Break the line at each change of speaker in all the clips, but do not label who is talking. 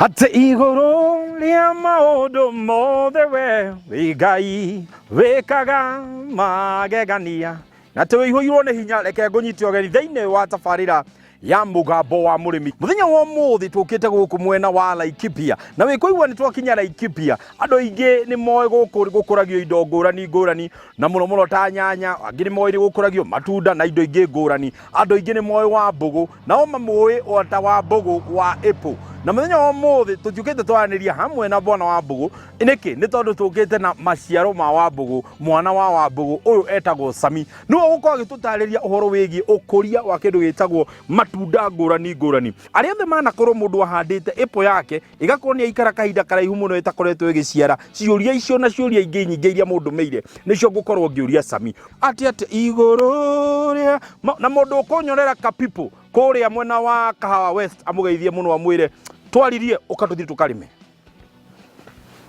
Hata iguru ria maundu mothe we Ngai wikaga magegania na tuihuyirwo ni hinya reke ngunyite ogeni thiini wa tabarira ya mugambo wa murimi muthenya wa muthi tukite guku mwena wa Laikipia na wikuigwa ni twakinya Laikipia andu aingi ni moe gukuragio indo ngurani na muno ta nyanya angi ni moe gukuragio matunda na indo ingi ngurani andu aingi ni moe wa mbugu na o mamoe o ta wa mbugu wa apple na muthenya wa muthi tutukite twaraniria hamwe na bwana wa mbugu iniki ni tondu tukite na maciaro ma wa mbugu mwana wa mbugu uyu etagwo Sami no gukorwo agitutariria uhoro wigi ukuria wa kindu gitagwo matunda ngurani aria othe manakorwo mundu ahandite apple yake igakorwo ni aikara kahinda karaihu muno itakoretwo igiciara ciuria icio na ciuria ingi nyingi iria mundu meire nicio ngukorwo ngiuria Sami ati iguru ria na mundu ukonyorera kapipo kuria mwena wa Kahawa West amugeithie muno amwire twaririe ukatuthi tukarime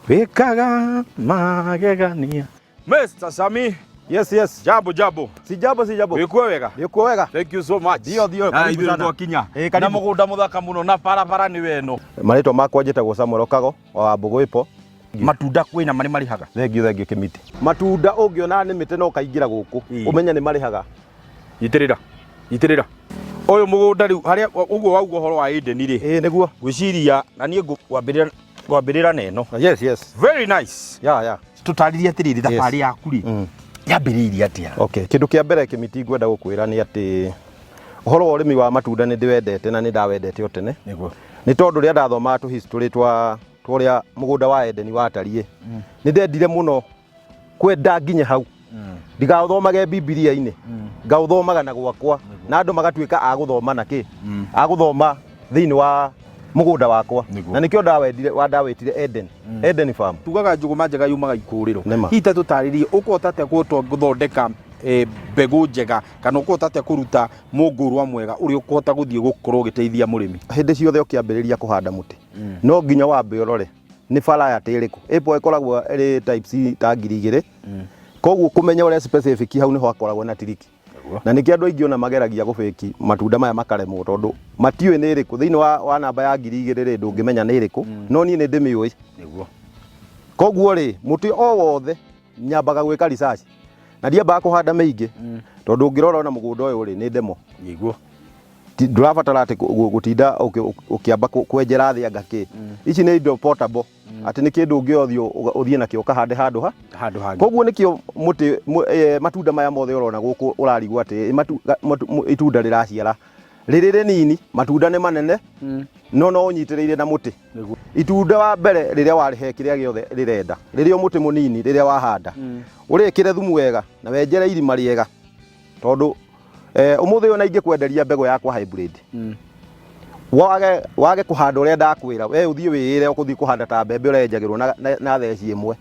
wikaga magegania Mr. Sami.
Yes.
Jabo.
Si jabo.
Wikuo wega. Thank you so much.
Dio.
Kinya. Na mugunda muthaka muno na barabara ni weno.
Marito makwa njitagwo Samuel Okago wa Mbugu ipo.
Matunda kwina mari marihaga.
Thank you Kimiti. Matunda ungiona ni mite no kaingira guku. Umenya ni marihaga.
Itirira. Oyo mugunda riu haria uguo waugo horo wa Eden ri.
Niguo.
Gwiciria na nie ngwambirira neno.
Yes.
Very nice.
Yeah.
Tutaririe atiriri thabari yaku ri. Yambiriria atia.
Okay, kindu kia mbere Kimiti ngwenda gukwira ni ati uhoro wa urimi wa matunda ni ndiwendete na ni ndawendete otene.
Niguo.
Ni tondu ria ndathoma tu history twaria mugunda wa Eden watarie. Ni ndendire muno kwenda nginya hau. Ndigathomage Biblia-ini. Ngauthomaga na gwakwa na andu magatuika aguthoma na ki. Aguthoma thiini wa mugunda wakwa na nikio ndawetire Eden Farm.
Tugaga njuguma njega yumaga ikuriro. Hita tutaririe ukotate guthondeka mbegu njega kana ukotate kuruta mungurwa mwega uri ukota guthie gukorwo giteithia murimi.
Hindi ciothe ukiambiriria kuhanda muti no nginya wambe urore ni fala ya tiriko apple ikoragwo iri types ta 2,000 koguo kumenya uri specific hau niho akoragwo na tiriki na niki andu aingi ona mageragia gufeki matunda maya makaremwo tondu matiwe ni iriku thiini wa namba ya 2,000 ri ndungimenya ni iriku no nie ni ndimiui niguo koguo ri muti o wothe nyambaga gwika research na ndiambaga kuhanda maingi tondu ungirora ona mugunda uyu ri ni ndemo
niguo
ndurabatara ati gutinda ukiamba kwenjera thi angaki ici ni indo portable ati ni kindu ngiothio uthie nakio kahande handu hangi koguo nikio muti matunda maya mothe urona guku urarigwa ati itunda riraciara riri nini matunda ni manene no unyitiriire na muti itunda wa mbere riria warihe kiria giothe rirenda riria muti munini riria wahanda urikire thumu wega na wenjere irima riega tondu umuthi ona ingi kwenderia mbego yakwa hybrid wage kuhanda uria ndakwira we uthie wire ukuthie kuhanda ta mbembe urenjagirwo na theci imwe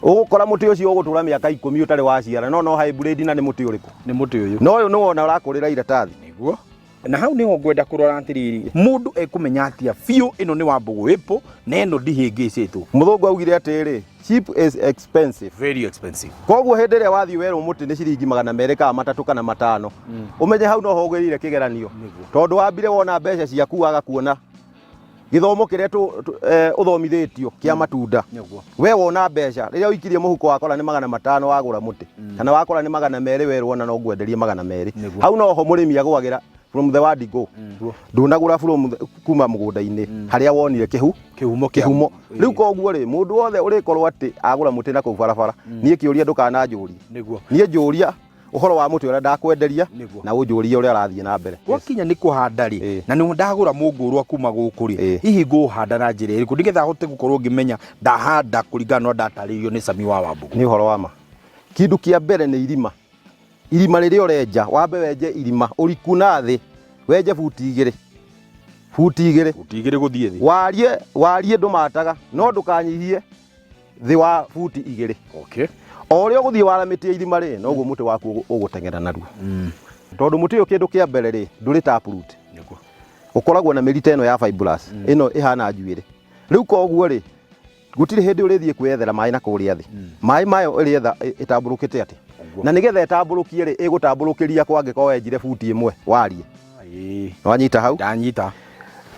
ugukora muti ucio ugutura miaka 10 utari waciara no hybrid na ni muti uriku
ni muti uyu
no uyu ni wona urakurira iratathi
niguo na hau niho ngwenda kurora atiriri mundu ekumenya atia fiu ino ni wa Mbugu ipo na ino ndihingicitwo
muthungu augire atiri cheap is expensive,
very expensive.
Koguo hindi ria wathi weru muti ni ciringi 200 kana 3 kana 5 umenye hau no hogirire kigeranio tondu wambire wona mbeca ciaku agakuona githomo kiria uthomithitio kia matunda we wona mbeca riria uikirie muhuko wakora ni 500 wagura muti kana wakora ni 200 weru ona no ngwenderie 200 hau no ho murimi agwagira from the word go ndunagura from kuma mugunda-ini haria wonire kihumo riu koguo ri mundu wothe urikorwo ati agura muti na ku barabara nie kiuria ndukana njuri nie njuria uhoro wa muti uria ndakwenderia na unjuria uria arathie na mbere
wakinya ni kuhanda ri na ni ndagura mungurwa kuma guku ri hihi nguhanda na njira iriku ndigetha hote gukorwo ngimenya ndahanda kuringana no ndataririo ni Sami wa Mbugu
ni uhoro wa ma kindu kia mbere ni irima riria urenja wambe wenje irima uriku na thi wenje futi 2
guthie thi
warie ndumataga no ndukanyihie thi wa futi 2
okay
o rio guthie waramitie irima ri no guo muti waku ugutengera naruo tondu muti uyu kindu kia mbere ri nduri taproot niguo ukoragwo na mirita ino ya fibrous ino ihana njuire riu koguo ri gutire hindi urithie kwethera mai na kuria thi mai mayo irietha itamburukite ati na nigetha itamburukie ri igutamburukiria kwa ngiko wenjire futi 1 warie wanyita hau
ndanyita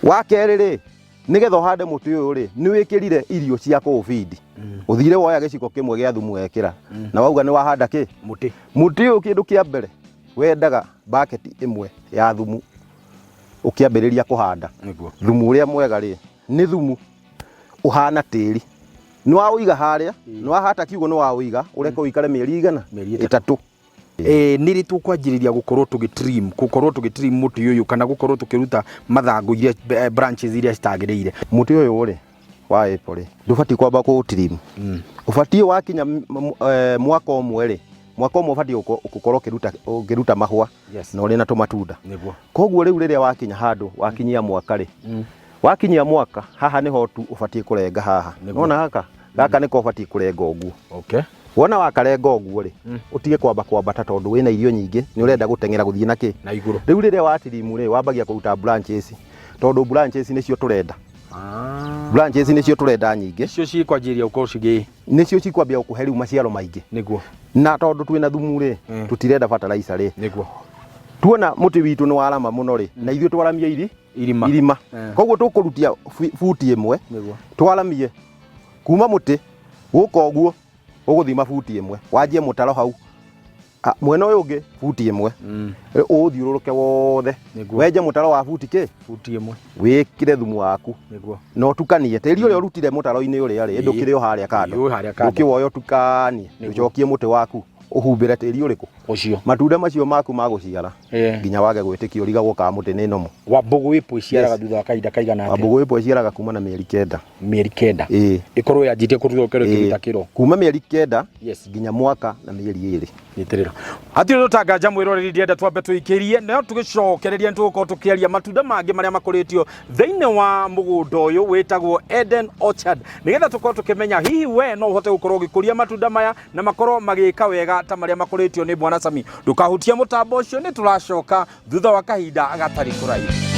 wa keriri nigetha uhande muti uyu ri ni wikirire irio cia ku feed uthire woya giciko kimwe gia thumu wekira na wauga ni wahanda ki muti uyu kindu kia mbere wendaga bucket imwe ya thumu ukiambiriria kuhanda thumu uria mwega ri ni thumu uhana tiri ni wa uiga haria ni wahata kiugo ni wa uiga ureka uikare mieri igana 3
niri tukwanjiriria gukorwo tugitrim muti uyu kana gukorwo tukiruta mathangu iria branches iria citagirire
muti uyu ri wa apple ndubati kwamba ku trim ubati wakinya mwaka umwe ri mwaka umwe ubati gukorwo kiruta mahua na uri na tomatunda koguo riu riria wakinya handu wakinyia mwaka ri wakinyia mwaka haha niho tu ubati kurenga haha nona gaka niko ubati kurenga uguo wona wakarenga uguo ri utige kwambata tondu wina irio nyingi ni urenda gutengera guthie naki
na iguru
riu riria watirimu ri wambagia kuruta branches tondu branches nicio turenda branches nicio turenda nyingi
cio cikwanjiria uko cigi
nicio cikwambia gukuhe riu maciaro maingi
niguo
na tondu twina thumu ri tutirenda fertilizer ri
niguo
tuona muti witu ni warama muno ri na ithuĩ twaramia irima koguo tukurutia futi imwe twaramie kuma muti guka uguo uguthima futi imwe wanjie mutaro hau mwena uyu ungi futi imwe uthiururuke wothe wenje mutaro wa futi imwe wikire thumu waku no tukanie tiri uria urutire mutaro-ini uria ri ndukire o haria kando ukiwoyo tukanie ucokie muti waku uhumbire tiri uriku ucio matunda macio maku maguciara nginya wage gwitikio rigagwo ka muti ni nomo
wa mbugu ipo iciaraga thutha wa kahinda kaigana
atia mbugu ipo iciaraga kuma na mieri 9
ikorwo yanjitie kuruta kiruta kiro
kuma mieri 9 nginya mwaka na mieri 2
nitirira atiro tutanganja mwiroreri ndienda twambe tuikirie no tugicokereria ntuko tukiaria matunda mangi maria makuritio thiine wa mugunda uyu witagwo Eden Orchard nigetha tukorwo tukimenya hihi we no uhote gukorwo gikuria matunda maya na makorwo magika wega ta maria makuritio ni Bwana Sami ndukahutia mutambo ucio ni turacoka thutha wa kahinda gatari kuraihu.